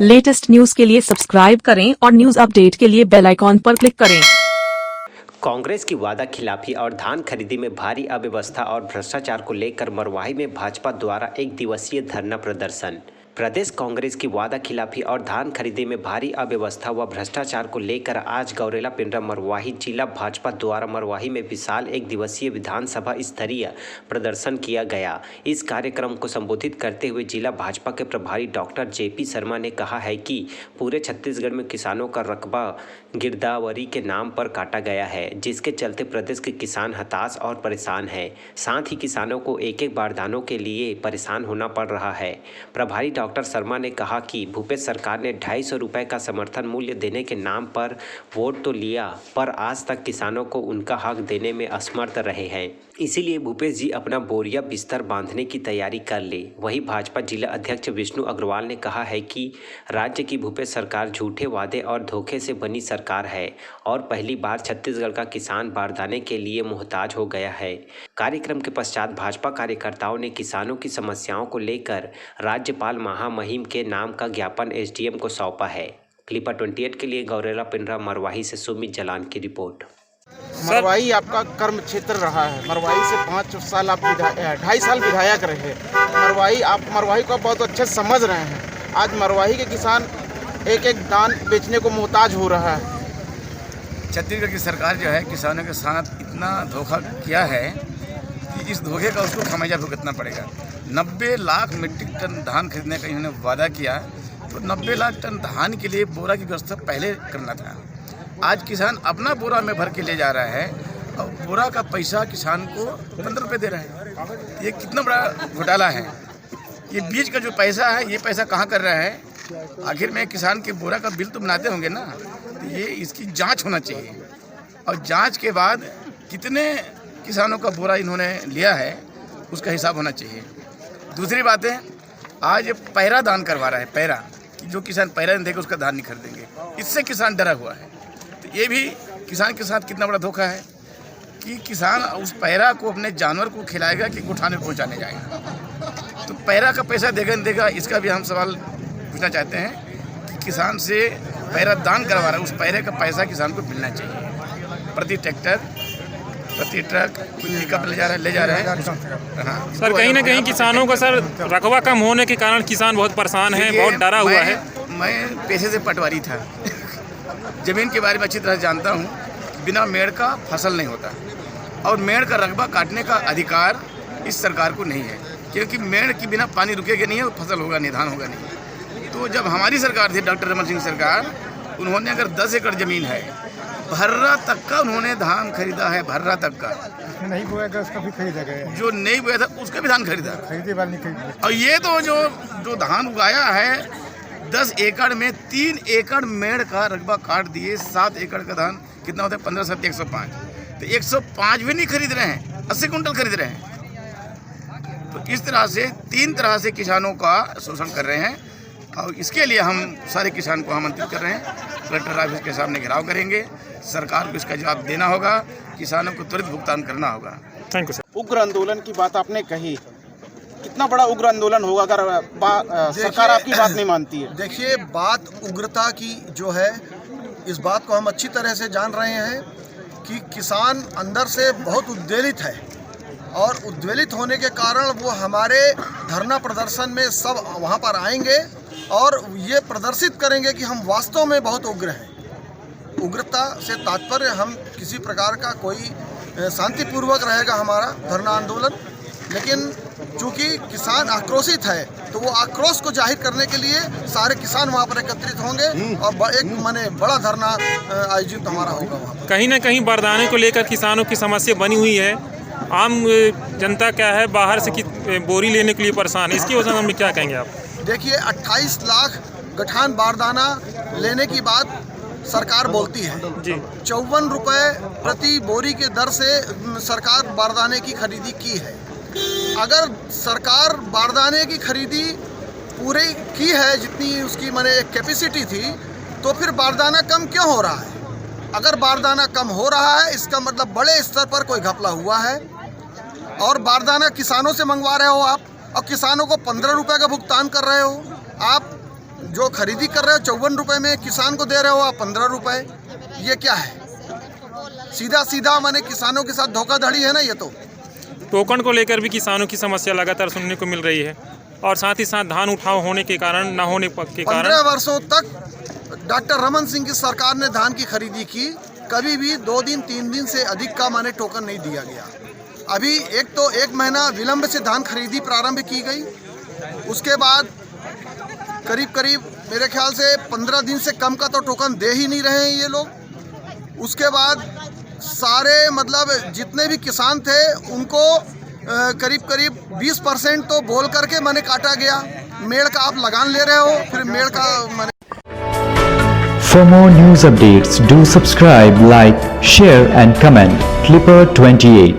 Latest news के लिए subscribe करें और न्यूज अपडेट के लिए बेल आइकॉन पर क्लिक करें। कांग्रेस की वादा खिलाफी और धान खरीदी में भारी अव्यवस्था और भ्रष्टाचार को लेकर मरवाही में भाजपा द्वारा एक दिवसीय धरना प्रदर्शन। प्रदेश कांग्रेस की वादा खिलाफी और धान खरीदी में भारी अव्यवस्था व भ्रष्टाचार को लेकर आज गौरेला पिंडरा मरवाही जिला भाजपा द्वारा मरवाही में विशाल एक दिवसीय विधानसभा स्तरीय प्रदर्शन किया गया। इस कार्यक्रम को संबोधित करते हुए जिला भाजपा के प्रभारी डॉक्टर जेपी शर्मा ने कहा है कि पूरे छत्तीसगढ़ में किसानों का रकबा गिरदावरी के नाम पर काटा गया है, जिसके चलते प्रदेश के किसान हताश और परेशान हैं। साथ ही किसानों को एक एक बारदानों के लिए परेशान होना पड़ रहा है। प्रभारी डॉक्टर शर्मा ने कहा कि भूपेश सरकार ने 250 रुपये का समर्थन मूल्य देने के नाम पर वोट तो लिया, पर आज तक किसानों को उनका हक देने में असमर्थ रहे हैं। इसीलिए भूपेश जी अपना बोरिया बिस्तर बांधने की तैयारी कर ले। वहीं भाजपा जिला अध्यक्ष विष्णु अग्रवाल ने कहा है कि राज्य की भूपेश सरकार झूठे वादे और धोखे से बनी सरकार है और पहली बार छत्तीसगढ़ का किसान बारदाने के लिए मोहताज हो गया है। कार्यक्रम के पश्चात भाजपा कार्यकर्ताओं ने किसानों की समस्याओं को लेकर राज्यपाल महामहिम के नाम का ज्ञापन एसडीएम को सौंपा है। क्लिपा 28 के लिए गौरेला पिंडरा मरवाही से सुमित जलान की रिपोर्ट। मरवाही आपका कर्म क्षेत्र रहा है। मरवाही से 5 साल आप 2.5 साल विधायक रहे। मरवाही को बहुत अच्छे समझ रहे हैं। आज मरवाही के किसान एक एक दान बेचने को मोहताज हो रहा है। छत्तीसगढ़ की सरकार जो है किसानों के साथ इतना धोखा किया है कि इस धोखे का उसको खमियाजा भुगतना पड़ेगा। 90 लाख मीट्रिक टन धान खरीदने का इन्होंने वादा किया, तो 90 लाख टन धान के लिए बोरा की व्यवस्था पहले करना था। आज किसान अपना बोरा में भर के ले जा रहा है और बोरा का पैसा किसान को 15 रुपये दे रहा है। ये कितना बड़ा घोटाला है। ये बीज का जो पैसा है, ये पैसा कहाँ कर रहा है? आखिर में किसान के बोरा का बिल तो बनाते होंगे ना, तो ये इसकी जांच होना चाहिए और जांच के बाद कितने किसानों का बोरा इन्होंने लिया है उसका हिसाब होना चाहिए। दूसरी बात है, आज पैरा दान करवा रहा है। पैरा कि जो किसान पैरा नहीं देगा उसका धान नहीं खरीदेंगे, इससे किसान डरा हुआ है। तो ये भी किसान के साथ कितना बड़ा धोखा है कि किसान उस पैरा को अपने जानवर को खिलाएगा कि गुठाने पहुंचाने जाएगा। तो पैरा का पैसा देगा नहीं देगा, इसका भी हम सवाल पूछना चाहते हैं कि किसान से पैरा दान करवा रहा है, उस पैरे का पैसा किसान को मिलना चाहिए। प्रति ट्रैक्टर प्रति ट्रक पिकअप ले जा रहा है। हाँ सर, कहीं ना कहीं किसानों का सर रकबा कम होने के कारण किसान बहुत परेशान है, बहुत डरा हुआ है। मैं पेशे से पटवारी था, ज़मीन के बारे में अच्छी तरह जानता हूँ। बिना मेड़ का फसल नहीं होता और मेड़ का रकबा काटने का अधिकार इस सरकार को नहीं है, क्योंकि मेड़ के बिना पानी रुकेगा नहीं है, फसल होगा नहीं, धान होगा नहीं। तो जब हमारी सरकार थी, डॉक्टर रमन सिंह सरकार, उन्होंने अगर 10 एकड़ ज़मीन है, भर्रा तक का उन्होंने धान खरीदा है। भर्रा तक का नहीं बोया था उसका भी खरीदा गया, जो नहीं बोया था उसका भी धान खरीदा। और ये तो जो धान उगाया है 10 एकड़ में 3 एकड़ मेड़ का रकबा काट दिए। 7 एकड़ का धान कितना होता है? 15 7 105। तो 105 भी नहीं खरीद रहे हैं, 80 कुंटल खरीद रहे हैं। तो इस तरह से 3 तरह से किसानों का शोषण कर रहे हैं और इसके लिए हम सारे किसान को आमंत्रित कर रहे हैं। कलेक्टर ऑफिस के सामने घेराव करेंगे, सरकार को इसका जवाब देना होगा, किसानों को त्वरित भुगतान करना होगा। Thank you sir. उग्र आंदोलन की बात आपने कही, कितना बड़ा उग्र आंदोलन होगा अगर सरकार आपकी बात नहीं मानती है? देखिए, बात उग्रता की जो है, इस बात को हम अच्छी तरह से जान रहे हैं कि किसान अंदर से बहुत उद्वेलित है और उद्वेलित होने के कारण वो हमारे धरना प्रदर्शन में सब वहाँ पर आएंगे और ये प्रदर्शित करेंगे कि हम वास्तव में बहुत उग्र हैं। उग्रता से तात्पर्य हम किसी प्रकार का कोई शांतिपूर्वक रहेगा हमारा धरना आंदोलन, लेकिन चूँकि किसान आक्रोशित है तो वो आक्रोश को जाहिर करने के लिए सारे किसान वहाँ पर एकत्रित होंगे और एक बड़ा धरना आयोजित हमारा होगा वहाँ पर। कहीं ना कहीं बारदाने को लेकर किसानों की समस्या बनी हुई है। आम जनता क्या है, बाहर से बोरी लेने के लिए परेशान है। इसकी वजह में क्या कहेंगे आप? देखिए, 28 लाख गठान बारदाना लेने की बात सरकार बोलती है जी। 54 रुपये प्रति बोरी के दर से सरकार बारदाने की खरीदी की है। अगर सरकार बारदाने की खरीदी पूरी की है जितनी उसकी एक कैपेसिटी थी, तो फिर बारदाना कम क्यों हो रहा है? अगर बारदाना कम हो रहा है, इसका मतलब बड़े स्तर पर कोई घपला हुआ है और बारदाना किसानों से मंगवा रहे हो आप और किसानों को 15 रुपये का भुगतान कर रहे हो आप। जो खरीदी कर रहे हो 54 रुपए में, किसान को दे रहे हो आप 15 रुपए। ये क्या है? सीधा सीधा माने किसानों के साथ धोखाधड़ी है ना ये तो। टोकन को लेकर भी किसानों की समस्या लगातार सुनने को मिल रही है और साथ ही साथ धान उठाव होने के कारण, ना होने के कारण 15 वर्षों तक डॉक्टर रमन सिंह की सरकार ने धान की खरीदी की, कभी भी 2 दिन 3 दिन से अधिक का माने टोकन नहीं दिया गया। अभी एक महीना विलंब से धान खरीदी प्रारंभ की गई, उसके बाद करीब मेरे ख्याल से 15 दिन से कम का तो टोकन दे ही नहीं रहे हैं ये लोग। उसके बाद सारे मतलब जितने भी किसान थे उनको करीब 20% तो बोल करके मैंने काटा गया। मेड़ का आप लगान ले रहे हो, फिर मेड़ का मैंने। For more news updates, do subscribe, like, share and comment. Clipper 28.